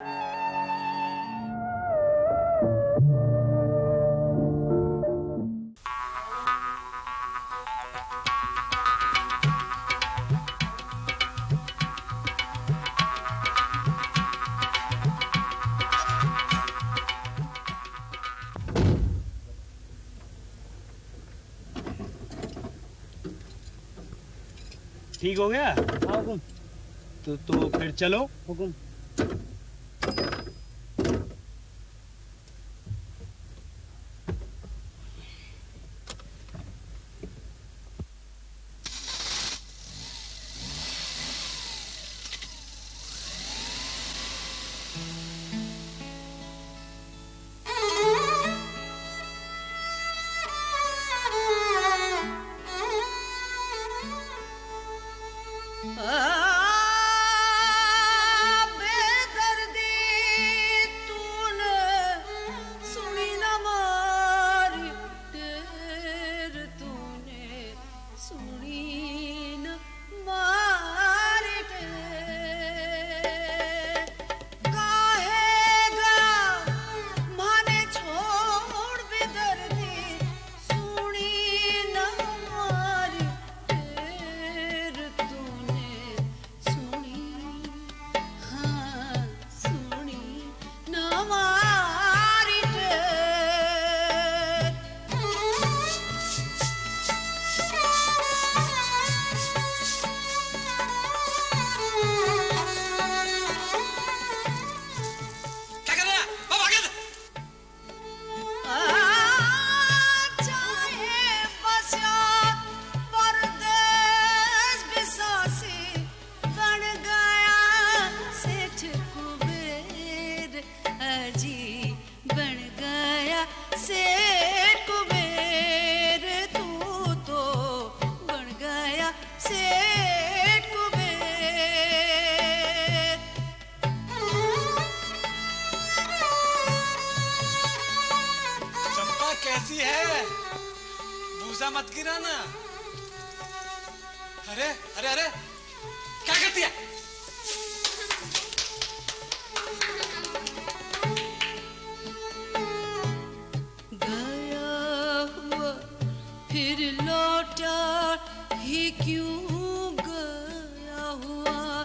ठीक हो गया? हाँ हुकुम। तो फिर चलो। हुकुम। कैसी है? भूसा मत गिराना। अरे अरे अरे क्या करती है? गया हुआ फिर लौटा ही क्यों, गया हुआ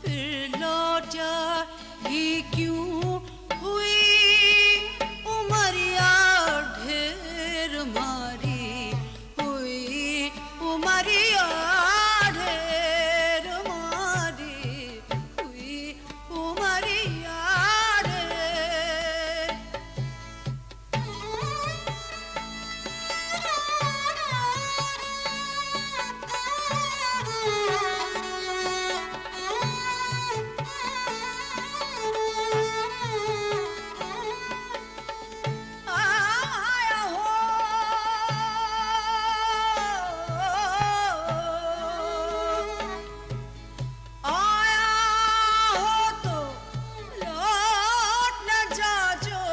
फिर लौटा ही क्यों, हुई उमरिया ढेर मारी, हुई उमरिया ढेर मारी, हुई उमरिया ढेर। आया हो आया हो तो लौट न जाजो,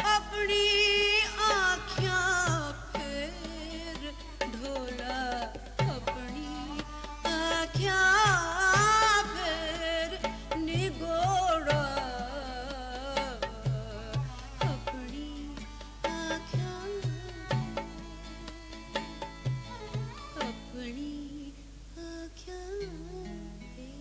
अपनी आँखियाँ फेर ढोला, अपनी आँखियाँ फेर निगोड़ा, अपनी आँखियाँ अपनी आँखियाँ फेर।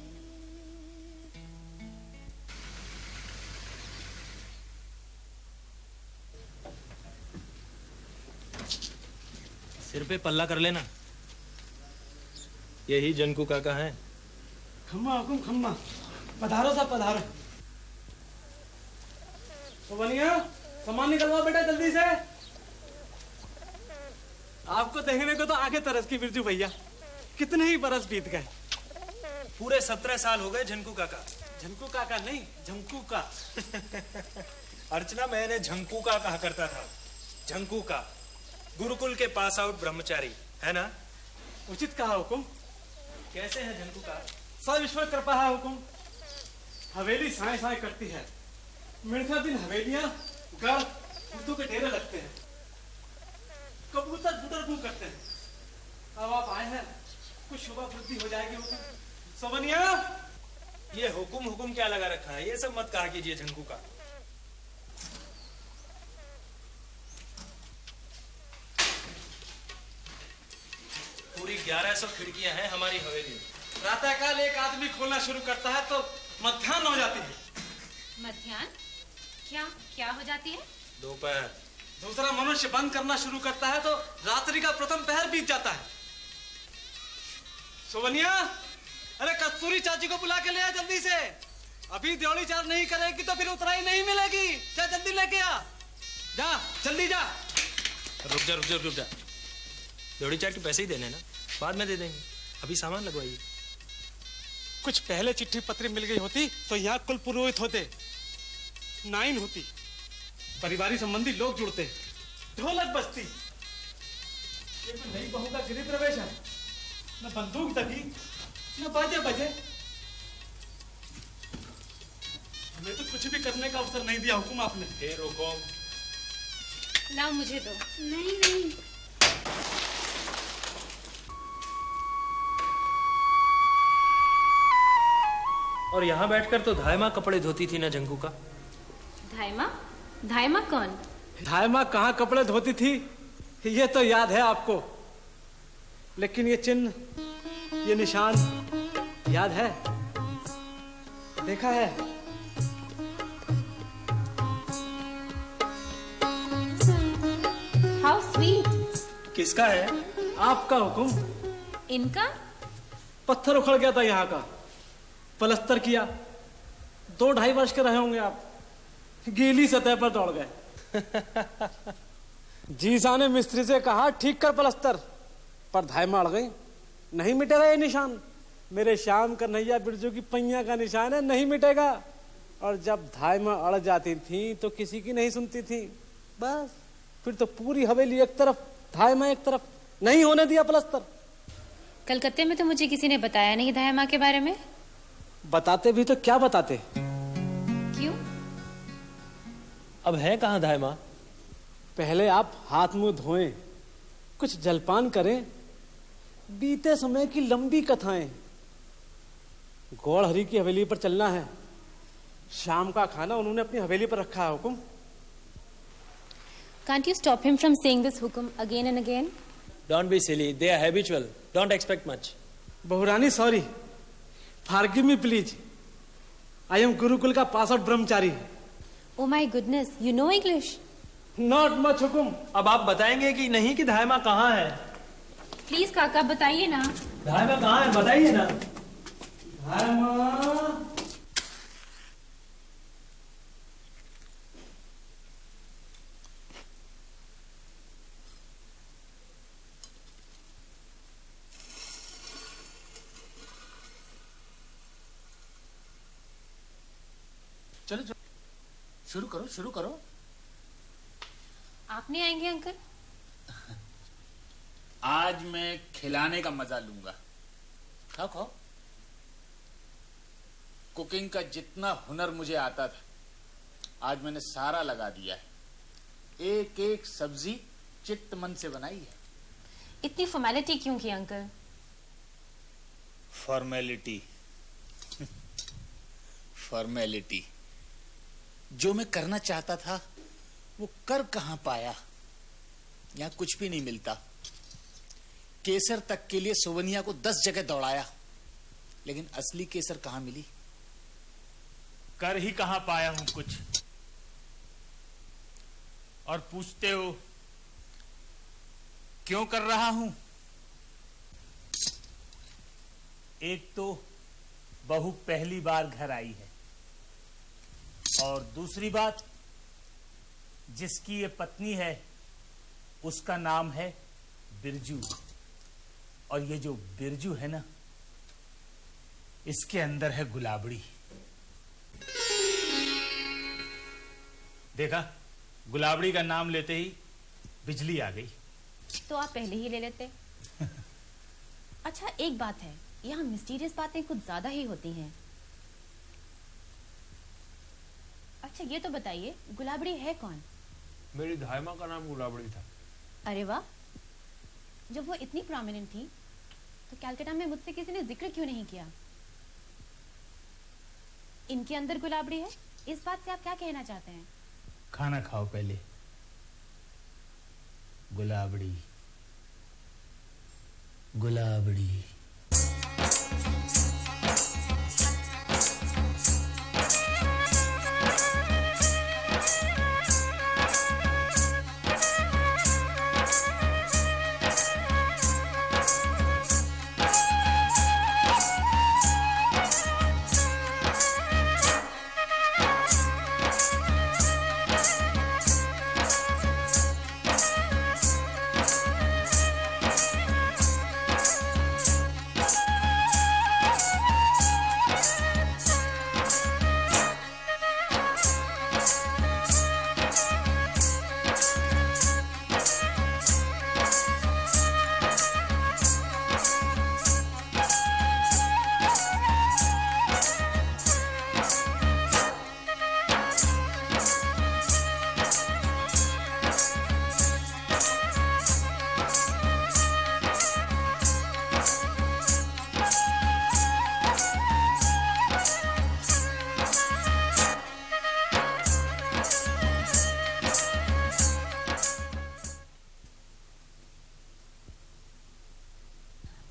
सिर पे पल्ला कर लेना। यही जनकू काका है। खम्मा हुकुम खम्मा। पधारो साहब पधारो। तो बनिया सामान निकलवा बेटा जल्दी से। आपको देखने को तो आगे तरस की बिरजू भैया, कितने ही बरस बीत गए। पूरे 17 साल हो गए झनकू काका। झनकू काका नहीं, झंकू का। अर्चना मैंने झंकू का कहा करता था। झंकू का गुरुकुल के पास आउट ब्रह्मचारी है ना। उचित कहा हुकुम। कैसे है झनकू का? सब ईश्वर कृपा है हुकुम। हवेली साए साए करती है। मिर्खा दिन हवेलियां गढ़ कुत्तों के डेरे लगते हैं। कबूतर बुटर गू करते हैं। अब आप आए हैं, कुछ शुभ वृद्धि हो जाएगी हुकुम। सोबनिया ये हुकुम हुकुम क्या लगा रखा है, ये सब मत कहा कीजिए झंकू का। पूरी 1100 खिड़कियां हैं हमारी हवेली में। प्रातःकाल एक आदमी खोलना शुरू करता है तो मध्याह्न हो जाती है। मध्याह्न? क्या क्या हो जाती है? दोपहर। दूसरा मनुष्य बंद करना शुरू करता है तो रात्रि का प्रथम पहर बीत जाता है। सोवनिया, अरे कस्तूरी चाची को बुला के ले आ जल्दी से। अभी देवड़ी चार नहीं करेगी तो फिर उतराई नहीं मिलेगी। जा जल्दी लेके आ, जा जल्दी जा। रुक जा रुक जा रुक जा, दौड़ी चाट के पैसे ही देने ना, बाद में दे देंगे, अभी सामान लगवाइए। कुछ पहले चिट्ठी पत्री मिल गई होती तो यहाँ कुल पुरोहित होते, नाइन होती, परिवारी संबंधी लोग जुड़ते, ढोलक बजती। ये तो नई बहू का गृह प्रवेश है, न बंदूक दगी न बाजे बजे। हमें तो कुछ भी करने का अवसर नहीं दिया हुकुम आपने। फिर हुकुम। लाओ मुझे दो। नहीं नहीं, और यहाँ बैठकर तो धायमा कपड़े धोती थी ना झंकू का। धायमा? धायमा कौन? धायमा कहाँ कपड़े धोती थी ये तो याद है आपको, लेकिन ये चिन्ह, ये निशान याद है? देखा है? How sweet. किसका है? आपका हुकुम। इनका? पत्थर उखड़ गया था यहाँ का, पलस्तर किया, 2-2.5 वर्ष के रहे होंगे आप, गीली सतह पर दौड़ गए। जीसा ने मिस्त्री से कहा ठीक कर पलस्तर, पर धायमा अड़ गई। नहीं मिटेगा ये निशान, मेरे श्याम कन्हैया बिरजू की पैया का निशान है, नहीं मिटेगा। और जब धायमा अड़ जाती थी तो किसी की नहीं सुनती थी, बस फिर तो पूरी हवेली एक तरफ, धायमा एक तरफ, नहीं होने दिया पलस्तर। कलकत्ते में तो मुझे किसी ने बताया नहीं धायमा के बारे में। बताते भी तो क्या बताते। क्यों? अब है कहाँ धायमा? पहले आप हाथ मुंह धोएं, कुछ जलपान करें, बीते समय की लंबी कथाएं। गौड़ हरी की हवेली पर चलना है, शाम का खाना उन्होंने अपनी हवेली पर रखा है हुकुम। Can't you stop him from saying this hukum again and again? Don't be silly, they are habitual, don't expect much. बहुरानी sorry, forgive me please, I am gurukul का पास आउट ब्रह्मचारी। Oh my goodness, you know English? Not much हुकुम। अब आप बताएंगे कि नहीं कि धायमा कहाँ है? प्लीज काका बताइए ना। धायमा कहाँ है बताइए ना। धायमा, चलो चलो, शुरू करो। आप नहीं आएंगे अंकल? आज मैं खिलाने का मजा लूंगा। खाओ। कुकिंग का जितना हुनर मुझे आता था, आज मैंने सारा लगा दिया है। एक एक सब्जी चित्त मन से बनाई है। इतनी फॉर्मेलिटी क्यों की अंकल? फॉर्मेलिटी जो मैं करना चाहता था वो कर कहां पाया। यहां कुछ भी नहीं मिलता। केसर तक के लिए सोवनिया को 10 जगह दौड़ाया, लेकिन असली केसर कहां मिली। कर ही कहां पाया हूं कुछ, और पूछते हो क्यों कर रहा हूं। एक तो बहू पहली बार घर आई है, और दूसरी बात, जिसकी ये पत्नी है उसका नाम है बिरजू, और ये जो बिरजू है ना, इसके अंदर है गुलाबड़ी। देखा, गुलाबड़ी का नाम लेते ही बिजली आ गई। तो आप पहले ही ले लेते। अच्छा एक बात है, यहाँ मिस्टीरियस बातें कुछ ज्यादा ही होती हैं। अच्छा ये तो बताइए, गुलाबड़ी है कौन? मेरी धायमा का नाम गुलाबड़ी था। अरे वाह, जब वो इतनी प्रोमिनेंट थी तो कलकत्ता में मुझसे किसी ने जिक्र क्यों नहीं किया? इनके अंदर गुलाबड़ी है, इस बात से आप क्या कहना चाहते हैं? खाना खाओ पहले। गुलाबड़ी गुलाबड़ी।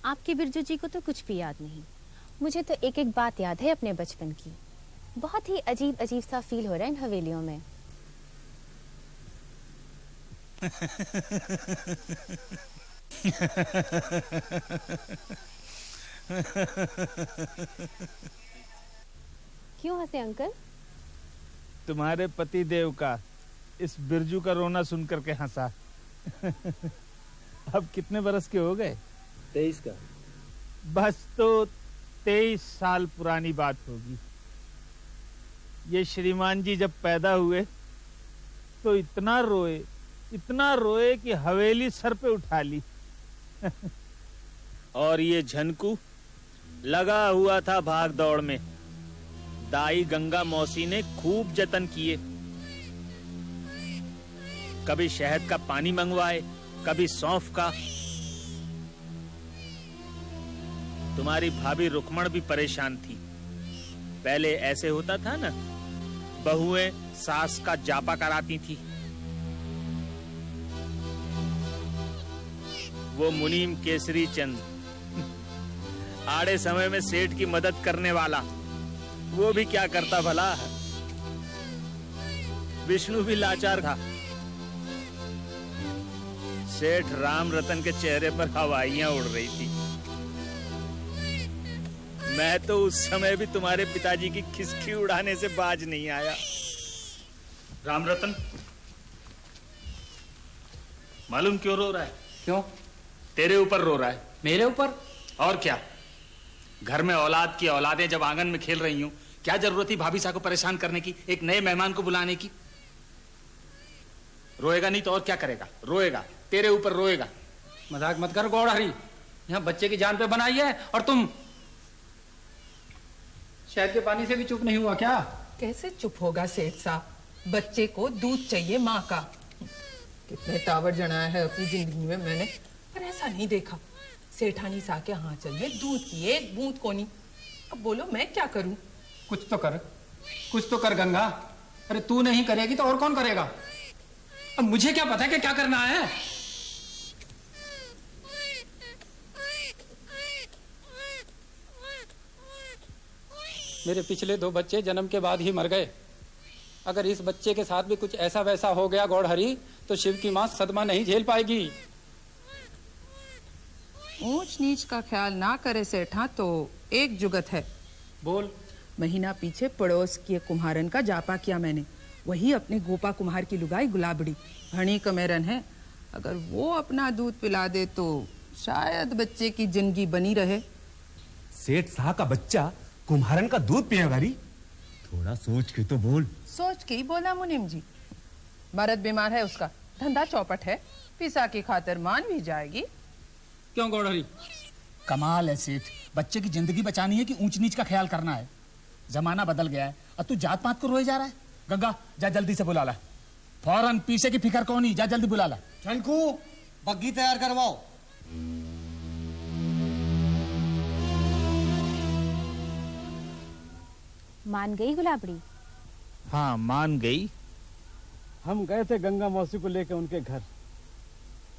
आपके बिरजू जी को तो कुछ भी याद नहीं, मुझे तो एक एक बात याद है अपने बचपन की। बहुत ही अजीब अजीब सा फील हो रहा है इन हवेलियों में। क्यों हंसे अंकल? तुम्हारे पति देव का इस बिरजू का रोना सुन करके हंसा। अब कितने बरस के हो गए? 23 का। बस तो 23 साल पुरानी बात होगी। ये श्रीमान जी जब पैदा हुए तो इतना रोए कि हवेली सर पे उठा ली। और ये झनकू लगा हुआ था भाग दौड़ में। दाई गंगा मौसी ने खूब जतन किए, कभी शहद का पानी मंगवाए, कभी सौंफ का। तुम्हारी भाभी रुक्मण भी परेशान थी। पहले ऐसे होता था ना, बहुएं सास का जापा कराती थी। वो मुनीम केसरी चंद, आड़े समय में सेठ की मदद करने वाला, वो भी क्या करता भला। विष्णु भी लाचार था। सेठ राम रतन के चेहरे पर हवाइयां उड़ रही थी। मैं तो उस समय भी तुम्हारे पिताजी की खिसकी उड़ाने से बाज नहीं आया। राम रतन, मालूम क्यों रो रहा है? क्यों? तेरे ऊपर रो रहा है। मेरे ऊपर? और क्या, घर में औलाद की औलादें जब आंगन में खेल रही हूं, क्या जरूरत थी भाभी साहब को परेशान करने की, एक नए मेहमान को बुलाने की? रोएगा नहीं तो और क्या करेगा? रोएगा, तेरे ऊपर रोएगा। मजाक मत कर गौड़हरी, यहाँ बच्चे की जान पे बनाई है और तुम शहद के पानी से भी चुप नहीं हुआ क्या? कैसे चुप होगा सेठ साहब? बच्चे को दूध चाहिए माँ का। कितने टावर जनाया है अपनी जिंदगी में मैंने, पर ऐसा नहीं देखा। सेठानी सा के आंचल में दूध की एक बूंद को नहीं। अब बोलो मैं क्या करूं? कुछ तो कर, कुछ तो कर गंगा। अरे तू नहीं करेगी तो और कौन करेगा? अब मुझे क्या पता कि क्या करना है? मेरे पिछले 2 बच्चे जन्म के बाद ही मर गए। अगर इस बच्चे के साथ भी कुछ ऐसा वैसा हो गया गौड़हरी, तो शिव की मां सदमा नहीं झेल पाएगी। ऊंच नीच का ख्याल ना करे सेठा तो एक जुगत है। बोल। महीना पीछे पड़ोस के कुम्हारन का जापा किया मैंने। वही अपने गोपा कुम्हार की लुगाई गुलाबड़ी, घनी कमेरन है। अगर वो अपना दूध पिला दे तो शायद बच्चे की जिंदगी बनी रहे। सेठ साहब का बच्चा कुम्हारन का दूध पिएगा री? थोड़ा सोच के तो बोल। सोच के ही बोला मुनीम जी। मर्द बीमार है, उसका धंधा चौपट है, पिसा की खातिर मान भी जाएगी। क्यों गौड़हरी? कमाल है सेठ, बच्चे की जिंदगी बचानी है कि ऊंच नीच का ख्याल करना है? जमाना बदल गया है और तू जात पात को रोए जा रहा है। गंगा जा जल्दी से बुला ला, फौरन पीछे की फिक्र कौन ही, जा जल्दी बुला ला। झनकू, बग्गी तैयार करवाओ। मान गई गुलाबड़ी? हाँ, मान गई। हम गए थे गंगा मौसी को लेकर उनके घर।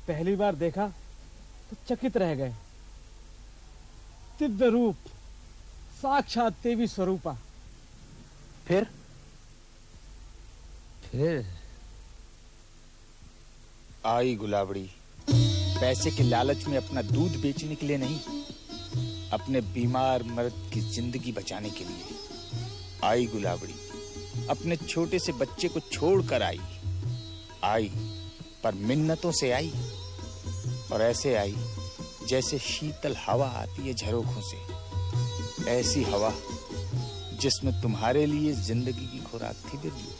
पहली बार देखा तो चकित रह गए। दिव्य रूप, साक्षात देवी स्वरूपा। फिर आई गुलाबड़ी पैसे के लालच में अपना दूध बेचने के लिए नहीं, अपने बीमार मर्द की जिंदगी बचाने के लिए आई गुलाबड़ी। अपने छोटे से बच्चे को छोड़कर आई पर मिन्नतों से आई, और ऐसे आई जैसे शीतल हवा आती है झरोखों से। ऐसी हवा जिसमें तुम्हारे लिए जिंदगी की खुराक थी बिरजू।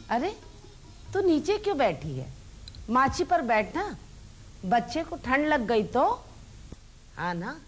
अरे तू नीचे क्यों बैठी है? माची पर बैठना, बच्चे को ठंड लग गई तो। हाँ ना?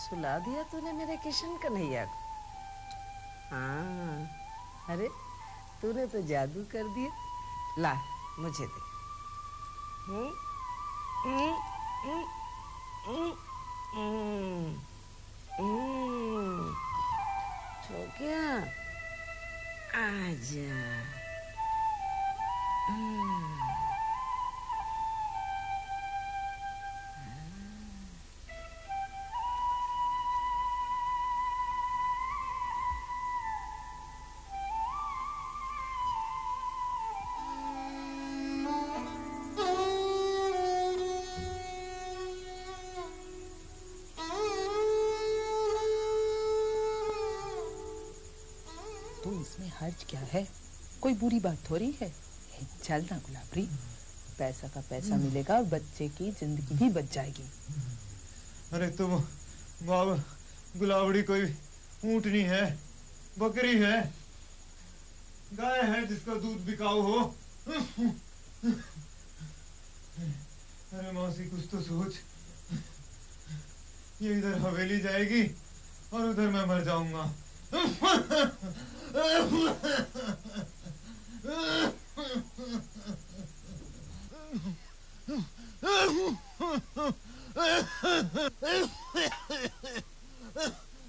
सुला दिया तूने मेरे किशन कन्हैया को। हाँ, अरे तूने तो जादू कर दिया। ला मुझे दे। हम्म, हम्म, हम्म, हम्म, हम्म, हम्म। हो गया, आजा। तो इसमें हर्ज क्या है? कोई बुरी बात थोड़ी है। चल ना गुलाबरी, पैसा का पैसा मिलेगा और बच्चे की जिंदगी भी बच जाएगी। अरे तुम गुलाबड़ी कोई ऊँटनी है, बकरी है, गाय है जिसका दूध बिकाऊ हो? अरे मौसी कुछ तो सोच। ये इधर हवेली जाएगी और उधर मैं मर जाऊंगा।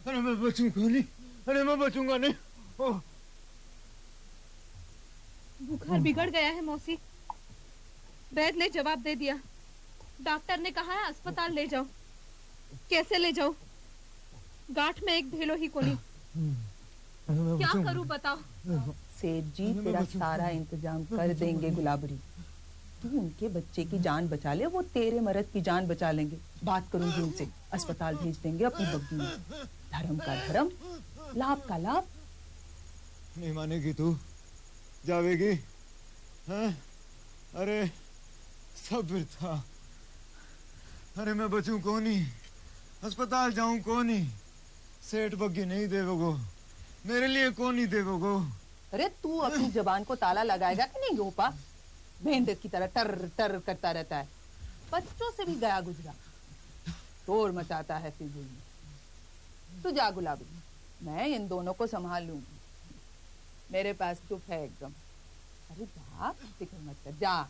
अरे मैं बचूंगा नहीं, अरे मैं बचूंगा नहीं। बुखार बिगड़ गया है मौसी। वैद्य ने जवाब दे दिया। डॉक्टर ने कहा है अस्पताल ले जाओ। कैसे ले जाओ? गांठ में एक ढेलो ही कोनी। क्या करूं बताओ? सेठ जी तेरा सारा इंतजाम कर देंगे गुलाबरी। तू उनके बच्चे की जान बचा ले, वो तेरे मर्द की जान बचा लेंगे। बात करूंगी उनसे, अस्पताल भेज देंगे अपनी बग्गी में। धर्म का धर्म, लाभ का लाभ। नहीं मानेगी तू? जावेगी? हाँ? अरे सब्र था। अरे मैं बचूं कोनी, अस्पताल जाऊं कोनी, सेठ बग्गी नहीं देवोगो, मेरे लिए कोनी देवोगो। अरे तू अपनी जबान को ताला लगाएगा कि नहीं गोपा? भेंड़ की तरह टर टर करता रहता है। बच्चों से भी गया गुजरा, शोर मचाता है फिजूल में। तू जा गुलाबी, मैं इन दोनों को संभाल लूंगी। मेरे पास चुप है एकदम। अरे जा, फिक्र मत कर, जा।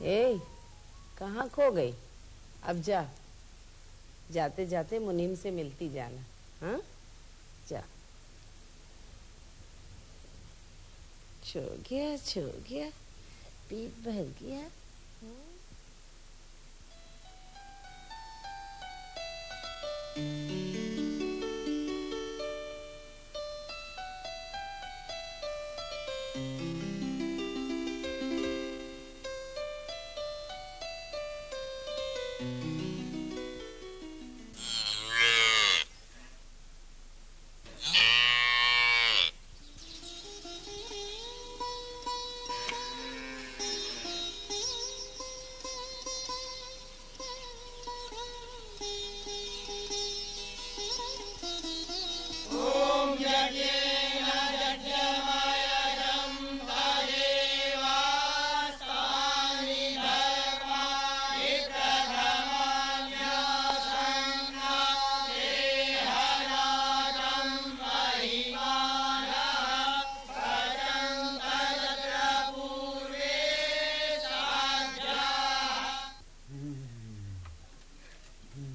ए, कहाँ खो गई? अब जा, जाते जाते मुनीम से मिलती जाना। हाँ, जा। छो गया, पेट भर गया।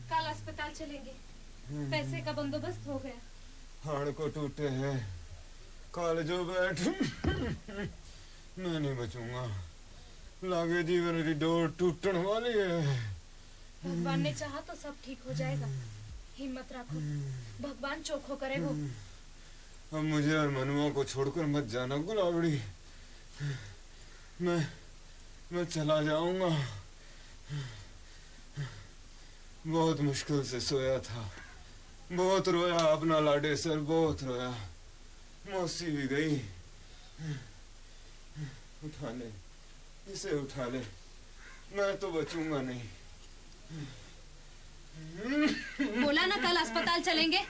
कल अस्पताल चलेंगे, पैसे का बंदोबस्त हो गया। हाड़ को टूटे हैं, काल जो बैठ मैं नहीं बचूंगा। लागे जीवन की डोर टूटने वाली है। भगवान ने चाहा तो सब ठीक हो जाएगा, हिम्मत रखो, भगवान चोखो करे वो। अब मुझे और मनुआ को छोड़कर मत जाना गुलाबड़ी। मैं चला जाऊंगा। बहुत मुश्किल से सोया था, बहुत रोया अपना लाडे सर, बहुत रोया। मौसी भी गई। उठा ले, इसे उठा ले, मैं तो बचूंगा नहीं। बोला ना कल अस्पताल चलेंगे,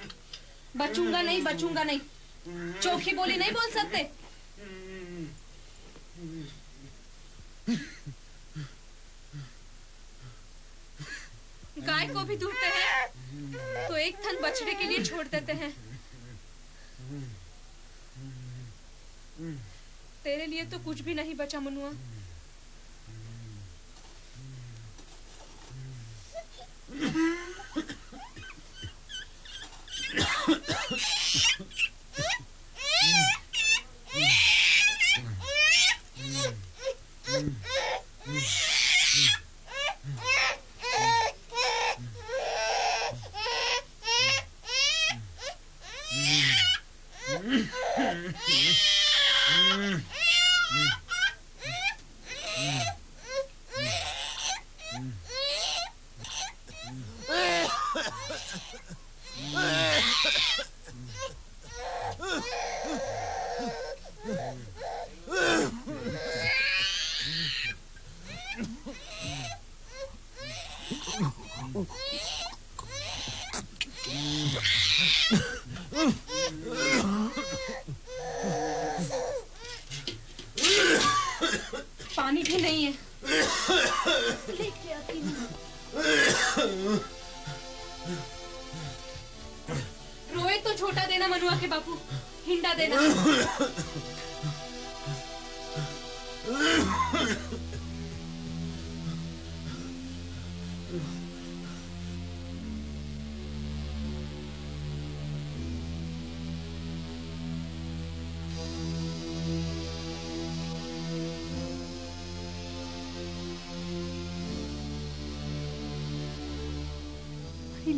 बचूंगा नहीं, बचूंगा नहीं। चोखी बोली नहीं बोल सकते। गाय को भी दूहते हैं तो एक थन बछड़े के लिए छोड़ देते हैं। तेरे लिए तो कुछ भी नहीं बचा मनुआ। पानी भी नहीं है, लेके आती हूँ। रोए तो छोटा देना मनुआ के बापू, हिंडा देना।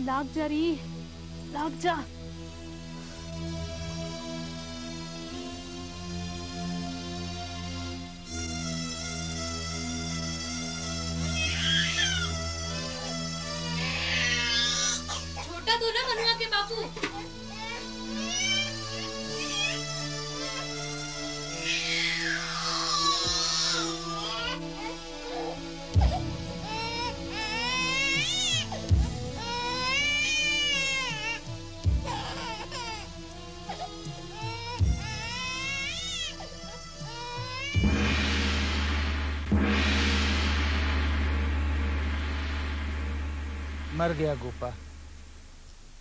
लाग जा रही, लाग जा। छोटा तो ना मनुआ के बापू। मर गया गोपा,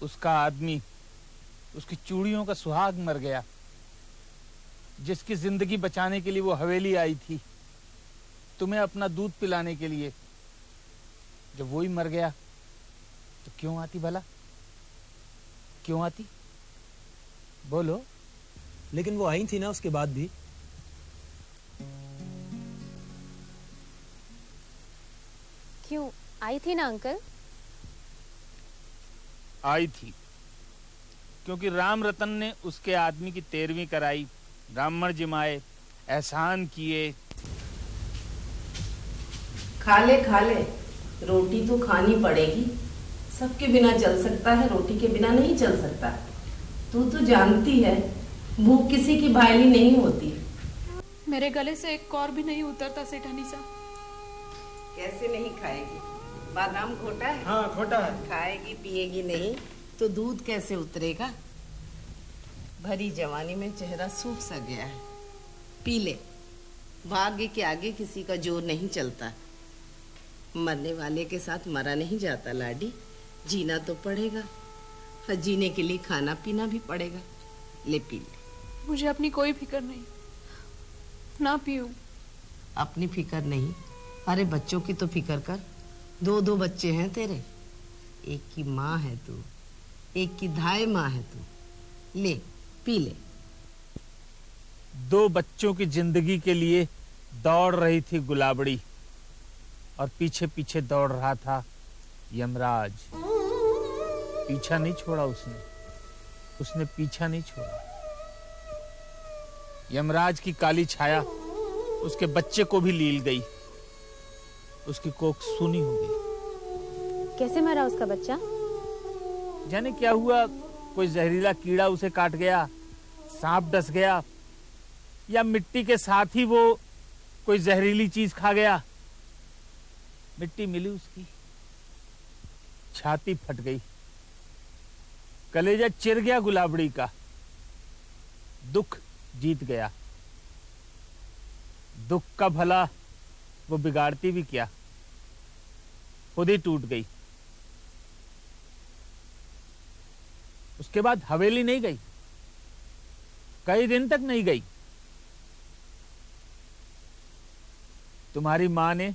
उसका आदमी, उसकी चूड़ियों का सुहाग मर गया, जिसकी जिंदगी बचाने के लिए वो हवेली आई थी तुम्हें अपना दूध पिलाने के लिए। जब वो ही मर गया तो क्यों आती भला? क्यों आती? बोलो। लेकिन वो आई थी ना उसके बाद भी। क्यों आई थी ना अंकल? आई थी क्योंकि राम रतन ने उसके आदमी की 13वीं कराई, ब्राह्मण जिमाए, एहसान किए। खा ले रोटी तो खानी पड़ेगी। सबके बिना चल सकता है, रोटी के बिना नहीं चल सकता। तू तो जानती है भूख किसी की भाईली नहीं होती। मेरे गले से एक कौर भी नहीं उतरता सेठानी साहब। कैसे नहीं खाएगी? बादाम खोटा है? हाँ खोटा है। खाएगी पिएगी नहीं तो दूध कैसे उतरेगा? भरी जवानी में चेहरा सूख सा गया है, पी ले। भाग्य के आगे किसी का जोर नहीं चलता। मरने वाले के साथ मरा नहीं जाता लाडी, जीना तो पड़ेगा और जीने के लिए खाना पीना भी पड़ेगा। ले पी ले। मुझे अपनी कोई फिक्र नहीं, ना पीऊं। अपनी फिक्र नहीं, अरे बच्चों की तो फिक्र कर। 2 बच्चे हैं तेरे, एक की माँ है तू, एक की धाय माँ है तू। ले पी ले। 2 बच्चों की जिंदगी के लिए दौड़ रही थी गुलाबड़ी और पीछे पीछे दौड़ रहा था यमराज। पीछा नहीं छोड़ा उसने पीछा नहीं छोड़ा। यमराज की काली छाया उसके बच्चे को भी लील गई, उसकी कोख सूनी हो गई। कैसे मरा उसका बच्चा? जाने क्या हुआ, कोई जहरीला कीड़ा उसे काट गया, सांप डस गया, या मिट्टी के साथ ही वो कोई जहरीली चीज खा गया। मिट्टी मिली उसकी, छाती फट गई, कलेजा चिर गया गुलाबड़ी का। दुख जीत गया। दुख का भला वो बिगाड़ती भी क्या, खुद ही टूट गई। उसके बाद हवेली नहीं गई, कई दिन तक नहीं गई। तुम्हारी मां ने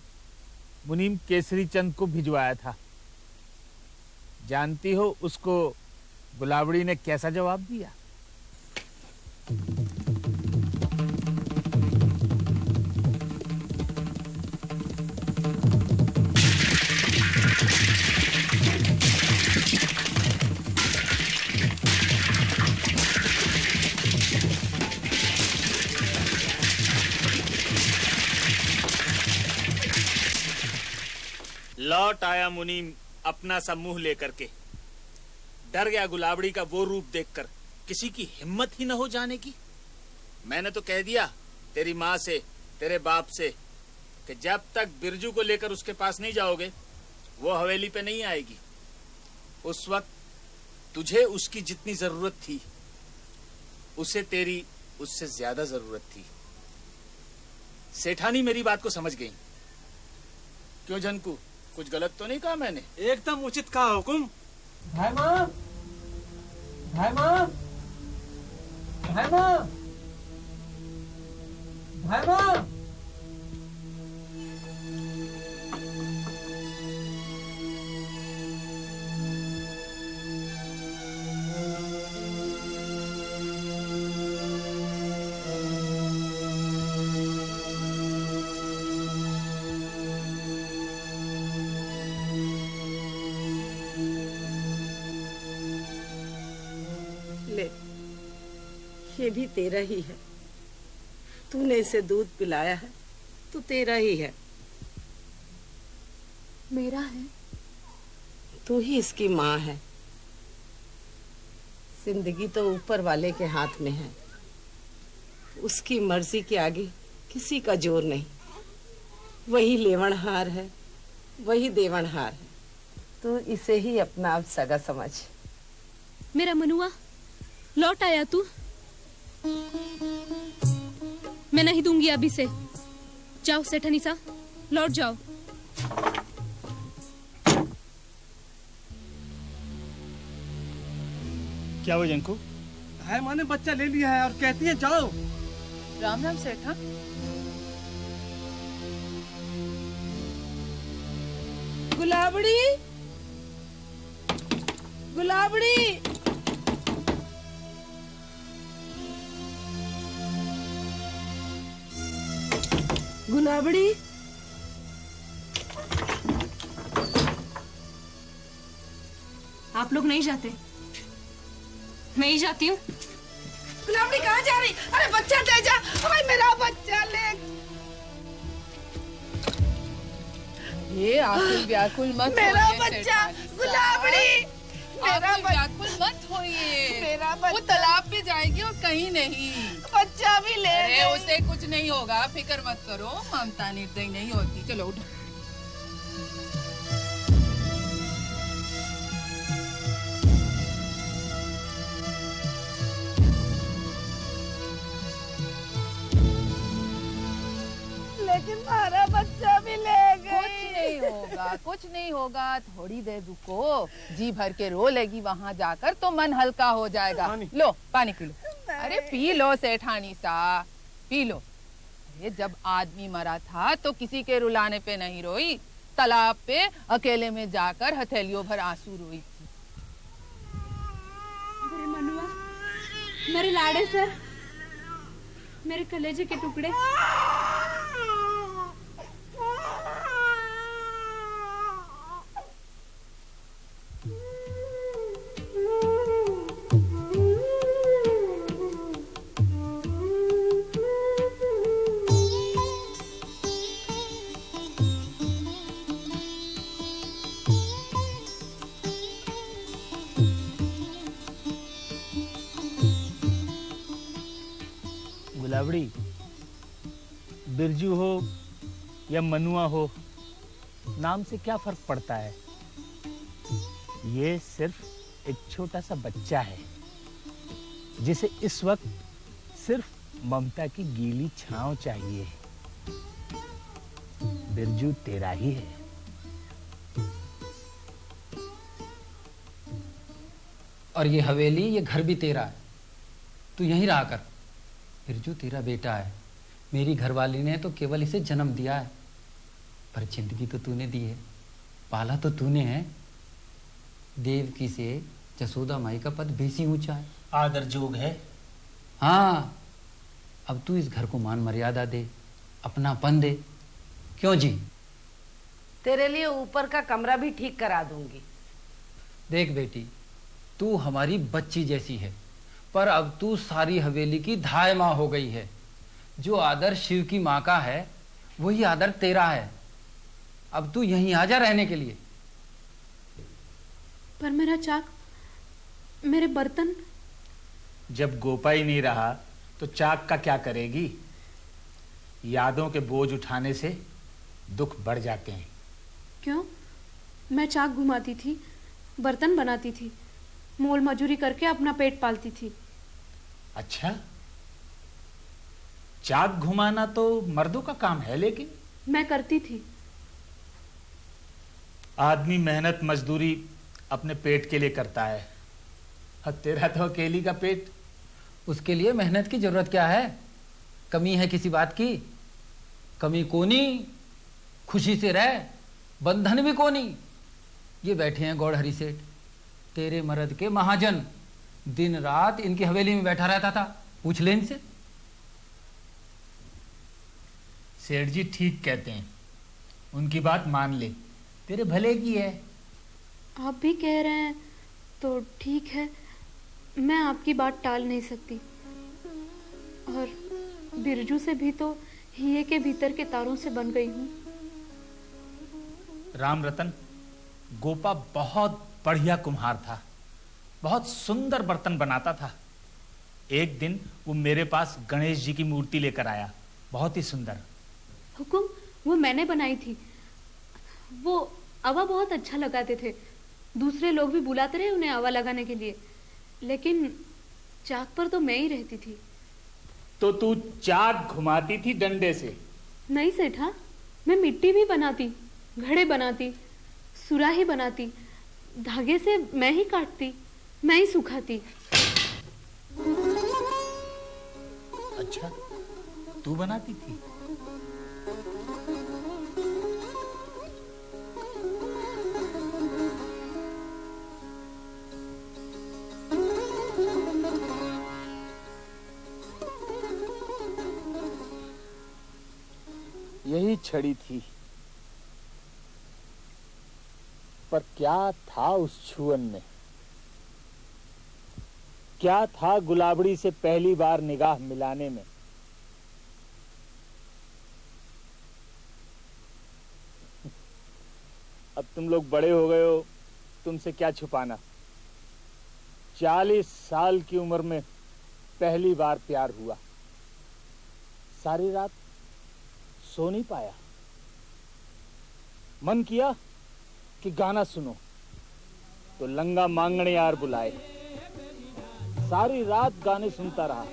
मुनीम केसरी चंद को भिजवाया था। जानती हो उसको गुलाबड़ी ने कैसा जवाब दिया? लौट आया मुनीम अपना सा मुंह लेकर के। डर गया गुलाबड़ी का वो रूप देखकर, किसी की हिम्मत ही न हो जाने की। मैंने तो कह दिया तेरी माँ से, तेरे बाप से, कि जब तक बिरजू को लेकर उसके पास नहीं जाओगे वो हवेली पे नहीं आएगी। उस वक्त तुझे उसकी जितनी जरूरत थी उसे तेरी उससे ज्यादा जरूरत थी। सेठानी मेरी बात को समझ गई। क्यों झनकू, कुछ गलत तो नहीं कहा मैंने? एकदम उचित कहा हुकुम। भाई माँ, भाई माँ, भाई माँ, भाई माँ। ये भी तेरा ही है। तूने इसे दूध पिलाया है तो तेरा ही है। मेरा है? तू ही इसकी माँ है। जिंदगी तो ऊपर वाले के हाथ में है, उसकी मर्जी के आगे किसी का जोर नहीं। वही लेवनहार है, वही देवनहार है। तो इसे ही अपना अब सगा समझ। मेरा मनुआ, लौट आया तू? मैं नहीं दूंगी अभी से। जाओ सेठानी सा, लौट जाओ। क्या हुआ जंकू? है माँ ने बच्चा ले लिया है और कहती है जाओ। राम राम सेठा। गुलाबड़ी, गुलाबड़ी। गुलाबड़ी, आप लोग नहीं जाते? मैं ही जाती हूँ। गुलाबड़ी कहाँ जा रही? अरे बच्चा दे जा, भाई मेरा बच्चा ले। ये आकुल व्याकुल मत मेरा होइए बच्चा, सेठानी गुलाबड़ी, मेरा व्याकुल मत होइए। मेरा वो तालाब पे जाएगी और कहीं नहीं। बच्चा भी ले अरे गई। उसे कुछ नहीं होगा, फिक्र मत करो। ममता निर्दयी नहीं होती। चलो उठो। लेकिन हमारा बच्चा भी ले गई। कुछ नहीं होगा, कुछ नहीं होगा। थोड़ी देर रुको, जी भर के रो लेगी वहाँ जाकर तो मन हल्का हो जाएगा। लो पानी पी लो। अरे पी लो सेठानी सा, पी लो। अरे जब आदमी मरा था तो किसी के रुलाने पे नहीं रोई, तालाब पे अकेले में जाकर हथेलियों भर आंसू रोई थी। मेरे मनुआ, मेरे लाड़े सर, मेरे कलेजे के टुकड़े। गुलाबड़ी, बिरजू हो या मनुआ हो, नाम से क्या फर्क पड़ता है? ये सिर्फ एक छोटा सा बच्चा है जिसे इस वक्त सिर्फ ममता की गीली छांव चाहिए। बिरजू तेरा ही है। और ये हवेली, ये घर भी तेरा है। तू यहीं रहा कर। बिरजू तेरा बेटा है। मेरी घरवाली ने तो केवल इसे जन्म दिया है, पर जिंदगी तो तूने दी है, पाला तो तूने है। देवकी से जसोदा माई का पद बेसी ऊंचा है। आदर जोग है। हाँ, अब तू इस घर को मान मर्यादा दे, अपनापन दे। क्यों जी? तेरे लिए ऊपर का कमरा भी ठीक करा दूंगी। देख बेटी, तू हमारी बच्ची जैसी है, पर अब तू सारी हवेली की धाय माँ हो गई है। जो आदर शिव की माँ का है वही आदर तेरा है। अब तू यहीं आ जा रहने के लिए। पर मेरा चाक, मेरे बर्तन। जब गोपा ही नहीं रहा तो चाक का क्या करेगी? यादों के बोझ उठाने से दुख बढ़ जाते हैं। क्यों? मैं चाक घुमाती थी, बर्तन बनाती थी, मोल मजूरी करके अपना पेट पालती थी। अच्छा, चाक घुमाना तो मर्दों का काम है, लेकिन मैं करती थी। आदमी मेहनत मजदूरी अपने पेट के लिए करता है, और तेरा तो अकेली का पेट। उसके लिए मेहनत की जरूरत क्या है? कमी है किसी बात की? कमी कोनी, खुशी से रह, बंधन भी कोनी। ये बैठे हैं गौड़हरी सेठ, तेरे मर्द के महाजन। दिन रात इनकी हवेली में बैठा रहता था, पूछ ले इनसे। सेठ जी ठीक कहते हैं, उनकी बात मान ले, तेरे भले की है। आप भी कह रहे हैं तो ठीक है, मैं आपकी बात टाल नहीं सकती। और बिरजू से भी तो हिये के भीतर के तारों से बन गई हूँ। राम रतन, गोपा बहुत बढ़िया कुम्हार था, बहुत सुंदर बर्तन बनाता था। एक दिन वो मेरे पास गणेश जी की मूर्ति लेकर आया, बहुत ही सुंदर। हुकुम, वो मैंने बनाई थी। वो अवा बहुत अच्छा लगाते थे, दूसरे लोग भी बुलाते रहे उन्हें अवा लगाने के लिए, लेकिन चाक पर तो मैं ही रहती थी। तो तू चाक घुमाती थी डंडे से? नहीं सेठा, मैं मिट्टी भी बनाती, घड़े बनाती, सुराही बनाती, धागे से मैं ही काटती। मैं ही सुखाती। अच्छा, तू बनाती थी? यही छड़ी थी, पर क्या था उस छुअन में? क्या था गुलाबड़ी से पहली बार निगाह मिलाने में? अब तुम लोग बड़े हो गए हो, तुमसे क्या छुपाना। 40 साल की उम्र में पहली बार प्यार हुआ। सारी रात सो नहीं पाया। मन किया कि गाना सुनो, तो लंगा मांगणे यार बुलाए। सारी रात गाने सुनता रहा।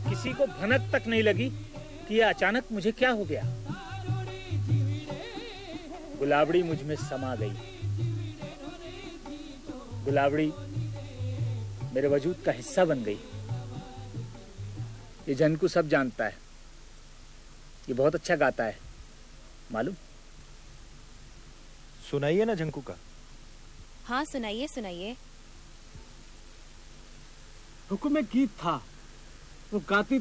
किसी को भनक तक नहीं लगी कि ये अचानक मुझे क्या हो गया। गुलाबड़ी मुझ में समा गई। गुलाबड़ी मेरे वजूद का हिस्सा बन गई। ये झनकू सब जानता है। ये बहुत अच्छा गाता है, मालूम? सुनाइए ना झंकू का। हाँ सुनाइए सुनाइए। हुक्म में गीत था, वो गाती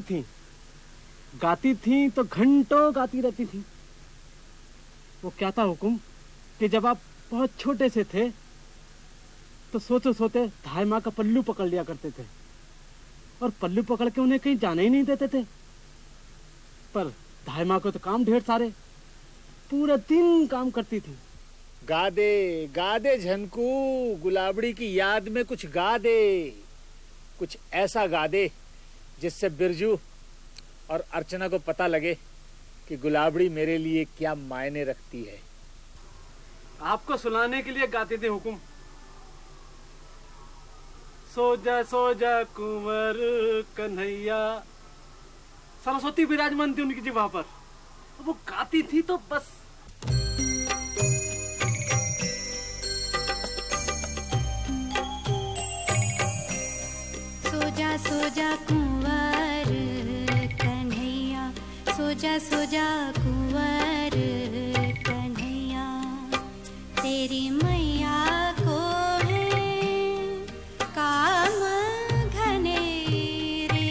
थी तो घंटों गाती रहती थी। वो क्या था हुक्म कि जब आप बहुत छोटे से थे तो सोते सोते धाई माँ का पल्लू पकड़ लिया करते थे, और पल्लू पकड़ के उन्हें कहीं जाने ही नहीं देते थे। पर धाई माँ को तो काम ढेर सारे, पूरे दिन काम करती थी। गा दे झनकू, गुलाबड़ी की याद में कुछ गा दे। कुछ ऐसा गा दे जिससे बिरजू और अर्चना को पता लगे कि गुलाबड़ी मेरे लिए क्या मायने रखती है। आपको सुनाने के लिए गाते थे हुकुम। सो जा कुंवर कन्हैया। सरस्वती विराजमान थी उनकी जिह्वा पर, वो गाती थी तो बस। सो जा कुंवर कन्हैया, सो जा कुंवर कन्हैया, तेरी मैया को है काम घनेरे,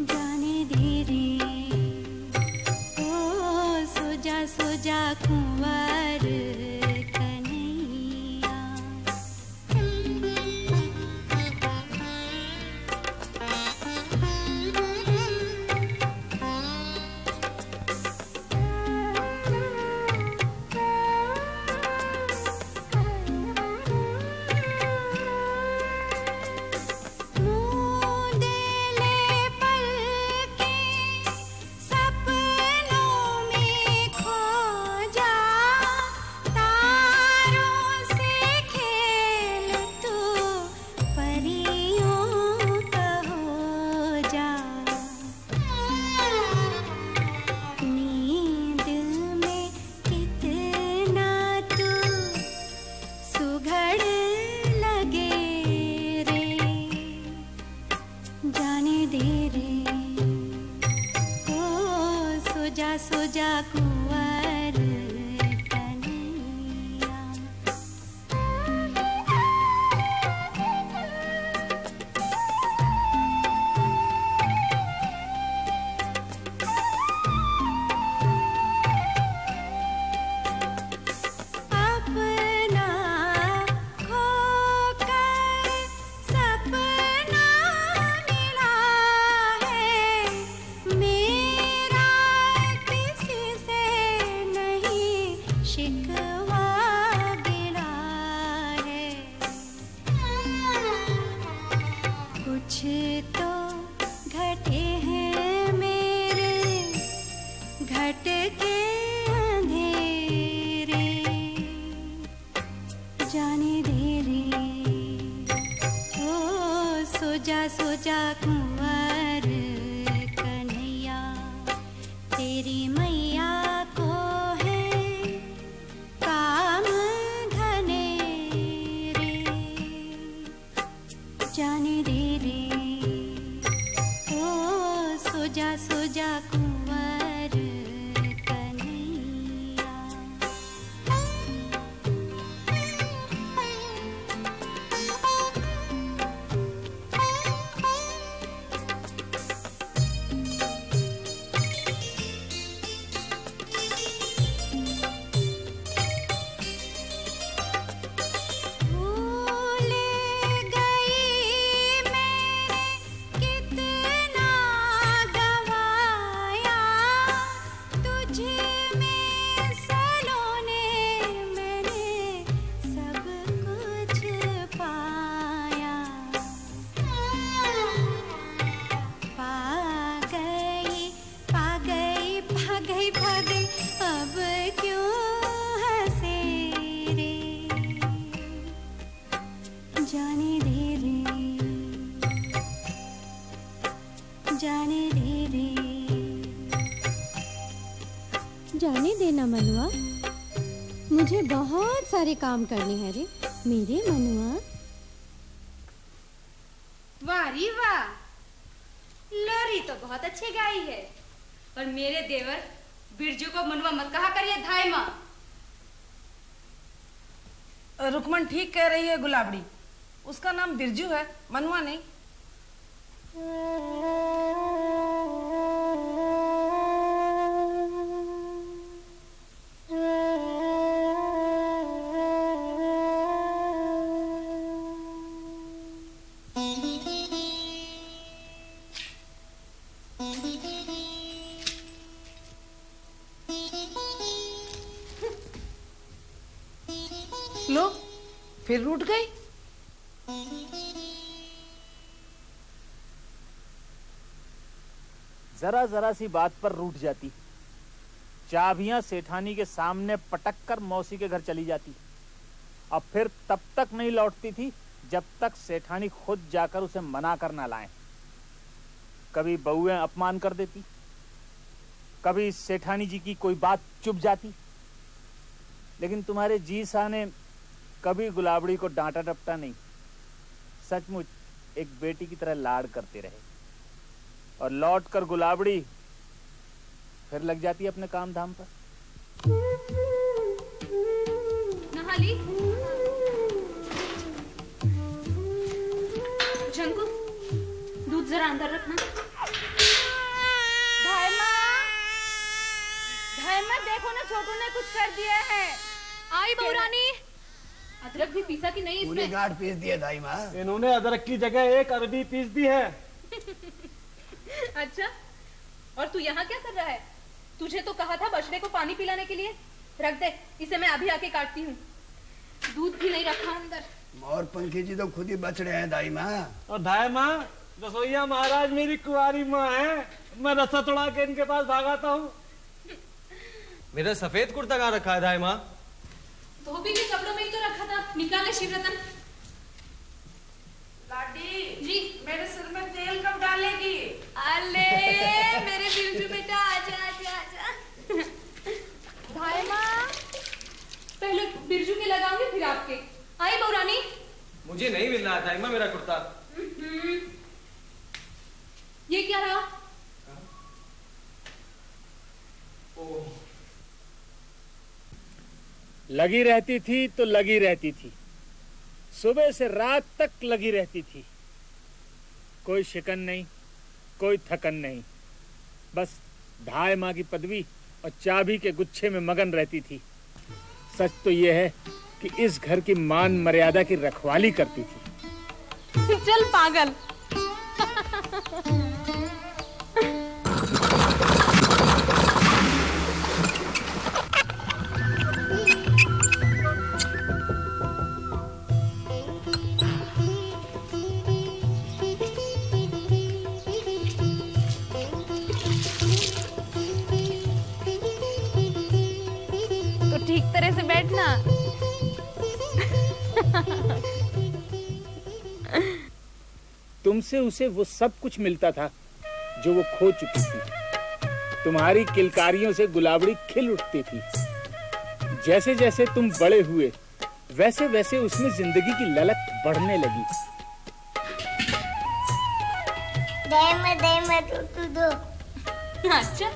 जाने दे रे। ओ सो जा कुंवर कन्हैया। सो जा कुंवर कन्हैया। अपना खोकर सपना मिला है, मेरा किसी से नहीं शिकवा गिला है। कुछ तो घटे हैं मेरे घट के अंधेरे, जाने दे रे। ओ सो जा कुंवर कन्हैया, तेरी मैया को है काम घनेरे, जाने दे रे ओ सो जा कुंवर कन्हैया। अब क्यों हंसे रे जाने दे रे जाने दे रे। जाने देना मनुआ, मुझे बहुत सारे काम करने हैं रे मेरे मनुआ। वाह री वाह, लोरी तो बहुत अच्छी गाई है। और मेरे देवर बिरजू को मनुआ मत कहा करिए धाय माँ। रुकमन ठीक कह रही है गुलाबड़ी, उसका नाम बिरजू है, मनुआ नहीं। लो फिर रूठ गई। जरा जरा सी बात पर रूठ जाती, चाबियां सेठानी के सामने पटक कर मौसी के घर चली जाती। अब फिर तब तक नहीं लौटती थी जब तक सेठानी खुद जाकर उसे मना कर ना लाए। कभी बहुएं अपमान कर देती, कभी सेठानी जी की कोई बात चुप जाती, लेकिन तुम्हारे जी सा ने कभी गुलाबड़ी को डांटा डपटा नहीं। सचमुच एक बेटी की तरह लाड़ करते रहे। और लौट कर गुलाबड़ी फिर लग जाती अपने काम धाम पर। नहा ली? झंकू, दूध जरा अंदर रखना। धायमा देखो ना, छोटू ने कुछ कर दिया है। आई बहू रानी, अदरक भी पीसा कि नहीं पूरी इसमें? गाढ़ पीस दिया दाई माँ। इन्होंने अदरक की जगह एक अरबी पीस दी है। अच्छा, और तू यहाँ क्या कर रहा है? तुझे तो कहा था बछड़े को पानी पिलाने के लिए। रख दे, इसे मैं अभी आके काटती हूँ। दूध भी नहीं रखा अंदर। मोर पंखी जी तो खुद ही बछड़े हैं दाई माँ। और धाय माँ, रसोईया महाराज मेरी कुंवारी माँ है। मैं रस्सा तोड़ा के इनके पास भागाता हूँ। मेरा सफेद कुर्ता कहाँ रखा है धाय माँ? धोबी के कपड़ों में ही तो रखा था। निकाले शिवरतन। लाडी जी, मेरे सिर में तेल कब डालेगी? अले मेरे बिरजू बेटा, आजा आजा आजा। धाय माँ, पहले बिरजू के लगाऊंगी फिर आपके। आई बहू रानी। मुझे नहीं मिल रहा धाय माँ मेरा कुर्ता। ये क्या रहा? लगी रहती थी तो लगी रहती थी, सुबह से रात तक लगी रहती थी। कोई शिकन नहीं, कोई थकन नहीं, बस धाय माँ की पदवी और चाबी के गुच्छे में मगन रहती थी। सच तो यह है कि इस घर की मान मर्यादा की रखवाली करती थी। चल पागल। ठीक तरह से बैठना। तुमसे उसे वो सब कुछ मिलता था जो वो खो चुकी थी। तुम्हारी किलकारियों से गुलाबड़ी खिल उठती थी। जैसे जैसे तुम बड़े हुए वैसे वैसे उसमें जिंदगी की ललक बढ़ने लगी। दे मैं टूटू दो। अच्छा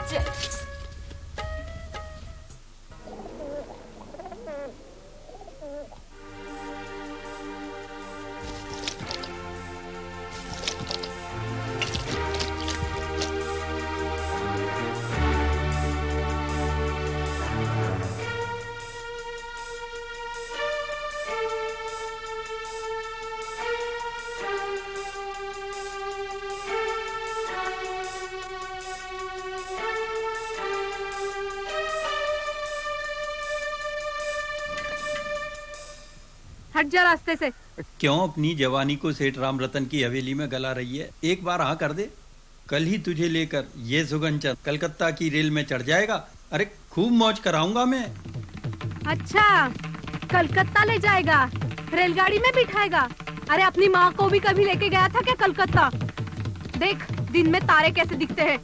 चल। हट जा रास्ते से। क्यों अपनी जवानी को सेठ राम रतन की हवेली में गला रही है? एक बार हाँ कर दे, कल ही तुझे लेकर ये सुगंचन कलकत्ता की रेल में चढ़ जाएगा। अरे खूब मौज कराऊंगा मैं। अच्छा, कलकत्ता ले जाएगा, रेलगाड़ी में बिठाएगा? अरे अपनी माँ को भी कभी लेके गया था क्या कलकत्ता? देख दिन में तारे कैसे दिखते हैं।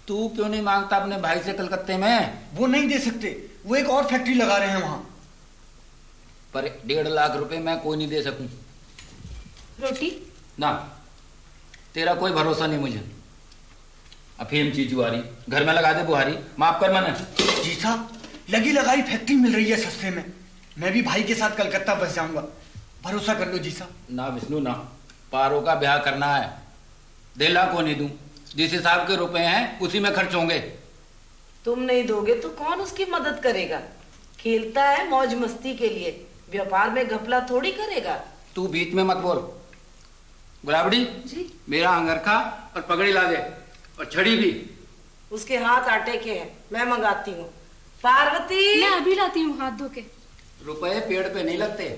तू क्यों नहीं मांगता अपने भाई से कलकत्ते में? वो नहीं दे सकते, वो एक और फैक्ट्री लगा रहे हैं वहां। पर 1.5 लाख रुपए मैं कोई नहीं दे सकूं। रोटी ना, तेरा कोई भरोसा नहीं मुझे। अफीम चीजू आ रही, घर में लगा दे बुहारी। माफ कर मैंने। जी साहब, लगी लगाई फैक्ट्री मिल रही है सस्ते में। मैं भी भाई के साथ कलकत्ता बस जाऊंगा, भरोसा कर लो जी साहब। ना विष्णु ना, पारो का ब्याह करना है। 1.5 लाख को नहीं दूं, जिस हिसाब के रुपए हैं उसी में खर्च होंगे। तुम नहीं दोगे तो कौन उसकी मदद करेगा? खेलता है मौज मस्ती के लिए, व्यापार में घपला थोड़ी करेगा। तू बीच में मत बोल। गुलाबड़ी जी, मेरा अंगरखा और पगड़ी ला दे, और छड़ी भी। उसके हाथ आटे के हैं, मैं मंगाती हूँ। पार्वती, मैं अभी लाती हूँ हाथ धो के। रुपए पेड़ पे नहीं लगते,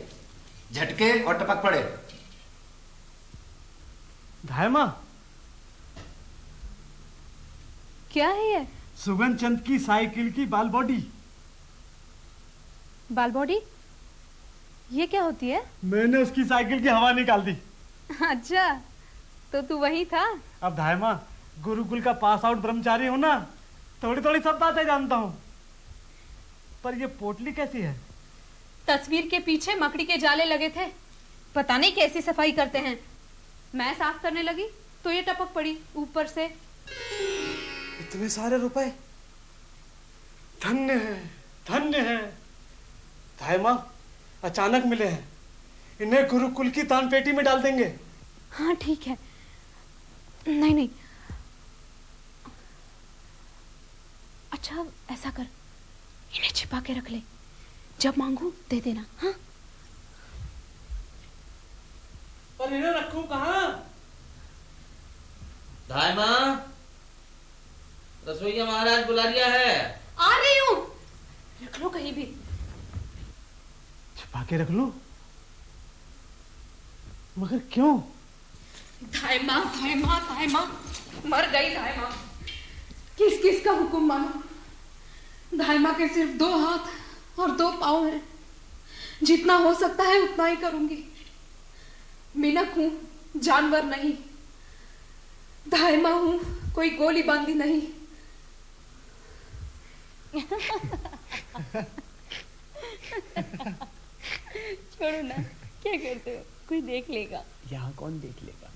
झटके और टपक पड़े। धायमा, क्या है ये? सुगंध चंद की साइकिल की बाल बॉडी। बाल बॉडी? ये क्या होती है? मैंने उसकी साइकिल की हवा निकाल दी। अच्छा, तो तू वही था? अब धायमा, गुरुकुल का पास आउट ब्रह्मचारी हूं ना, थोड़ी थोड़ी सब बातें जानता हूँ। पर ये पोटली कैसी है? तस्वीर के पीछे मकड़ी के जाले लगे थे, पता नहीं कैसी सफाई करते हैं। मैं साफ करने लगी तो ये टपक पड़ी ऊपर से। इतने सारे रुपए, धन्य है, धन्य है। धायमा, अचानक मिले हैं, इन्हें गुरुकुल की दान पेटी में डाल देंगे। हाँ ठीक है। नहीं नहीं, अच्छा ऐसा कर, इन्हें छिपा के रख ले, जब मांगू दे देना। हाँ, पर इन्हें रखूं कहाँ? धायमा, रसोईया महाराज बुला लिया है। आ रही हूँ। रख लो कहीं भी। छिपा के रख लो? मगर क्यों? धायमा धायमा धायमा, मर गई धायमा। किस किस का हुक्म मानो? धायमा के सिर्फ 2 हाथ और 2 पाँव हैं। जितना हो सकता है उतना ही करूंगी। मिनक हूं, जानवर नहीं। धायमा हूं, कोई गोली बांधी नहीं। छोड़ो ना, क्या करते हो? कोई देख लेगा। यहाँ कौन देख लेगा?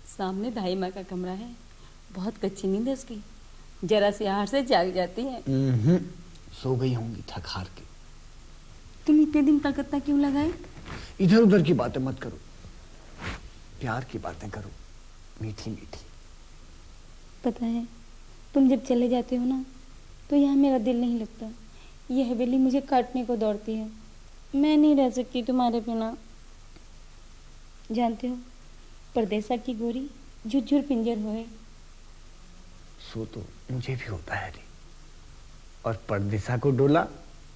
सामने धाई माँ का कमरा है, बहुत कच्ची नींद है उसकी, जरा सी आहट से जाग जाती है। सो गई होंगी थक हार के। तुम इतने दिन कलकत्ता क्यों लगाए? इधर उधर की बातें मत करो, प्यार की बातें करो, मीठी मीठी। पता है, तुम जब चले जाते हो ना तो यहाँ मेरा दिल नहीं लगता। ये हवेली मुझे काटने को दौड़ती है। मैं नहीं रह सकती तुम्हारे बिना। जानते हो, परदेसा की गोरी झुरझुर पिंजर होए। सो तो मुझे भी होता है रे, और परदेसा को डोला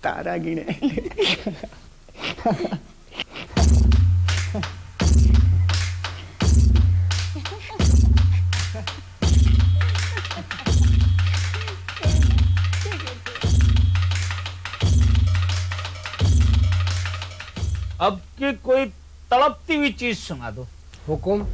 तारा गिने। अब की कोई तड़पती हुई चीज सुना दो। हुकुम।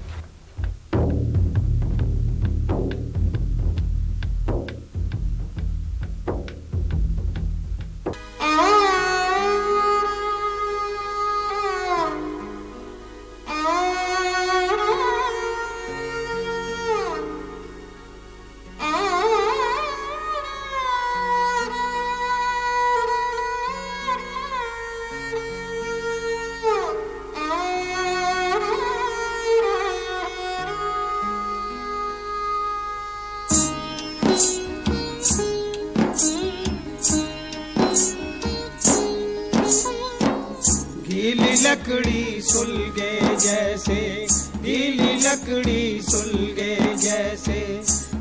लकड़ी सुलगे जैसे, गीली लकड़ी सुलगे जैसे,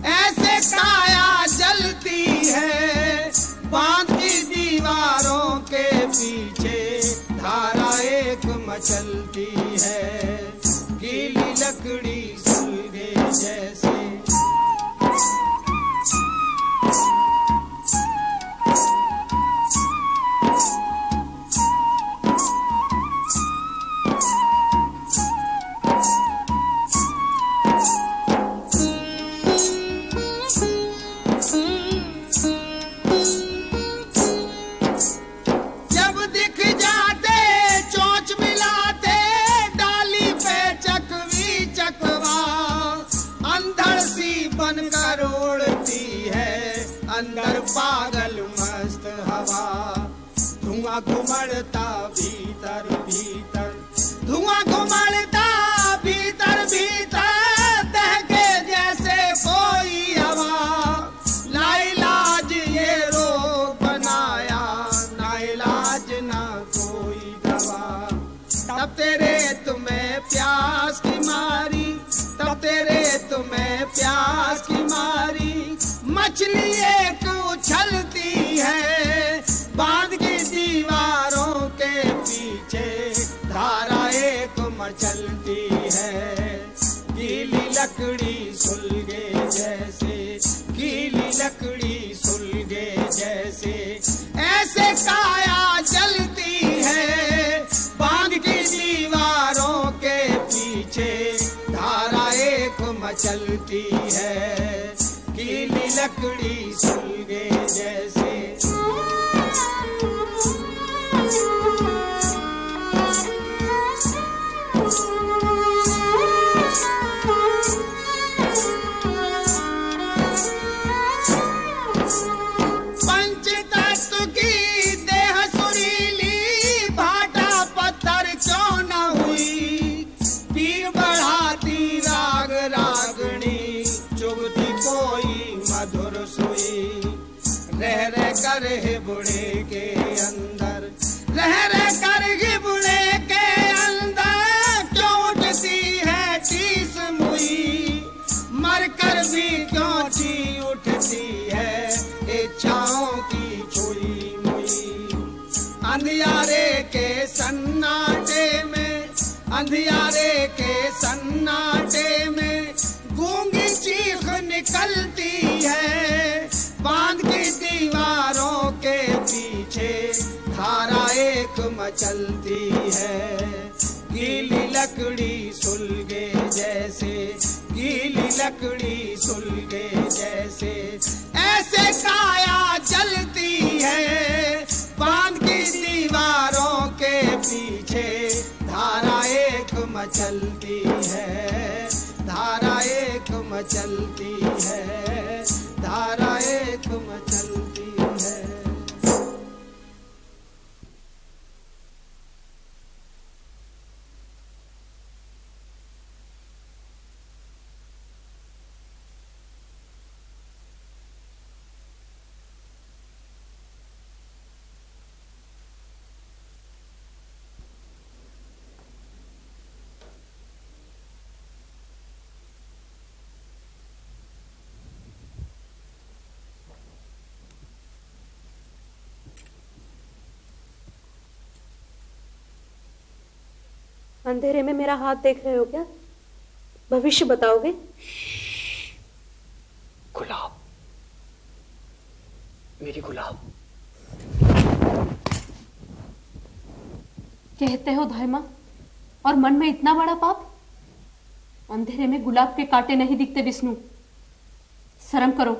ऐसे काया जलती है बांध की दीवारों के पीछे, धारा एक मचलती है, गीली लकड़ी सुलगे जैसे। अंदर पागल मस्त हवा, धुआं घुमड़ता भीतर भीतर, धुआं घुमड़ता भीतर भीतर, दहके जैसे कोई हवा, लाइलाज ये रोग बनाया, नाइलाज ना कोई दवा। तब तेरे तुम्हें प्यास की मारी, तब तेरे तुम्हें प्यास की मारी, मछली एक उछलती है बांध की दीवारों के पीछे, धारा एक मचलती है, गीली लकड़ी सुलगे जैसे, गीली लकड़ी सुलगे जैसे, ऐसे काया जलती है बांध की दीवारों के पीछे, धारा एक मचलती है, गीली लकड़ी सुलगे जैसे। पंचतत्व की देह सुरीली, भाटा पत्थर क्यों न हुई, पीर बढ़ाती राग रागणी, चुगती कोई मधुर सुई, रह रह कर हिबुड़े के अंदर, रह रह कर हिबुड़े के अंदर, क्यों उठती है टीस मुई, मर कर भी क्यों ची उठती है इच्छाओं की छुई मुई। अंधियारे के सन्नाटे में, अंधियारे के सन्नाटे में, गूंगी चीख निकलती है बांध की दीवारों के पीछे, धारा एक मचलती है, गीली लकड़ी सुलगे जैसे, गीली लकड़ी सुलगे जैसे, ऐसे काया जलती है बांध की दीवारों के पीछे, धारा एक मचलती है, धारा एक मचलती है, धारा एक मचलती है। अंधेरे में मेरा हाथ देख रहे हो क्या? भविष्य बताओगे? गुलाब, मेरी गुलाब। कहते हो धर्मा और मन में इतना बड़ा पाप? अंधेरे में गुलाब के कांटे नहीं दिखते विष्णु, शर्म करो।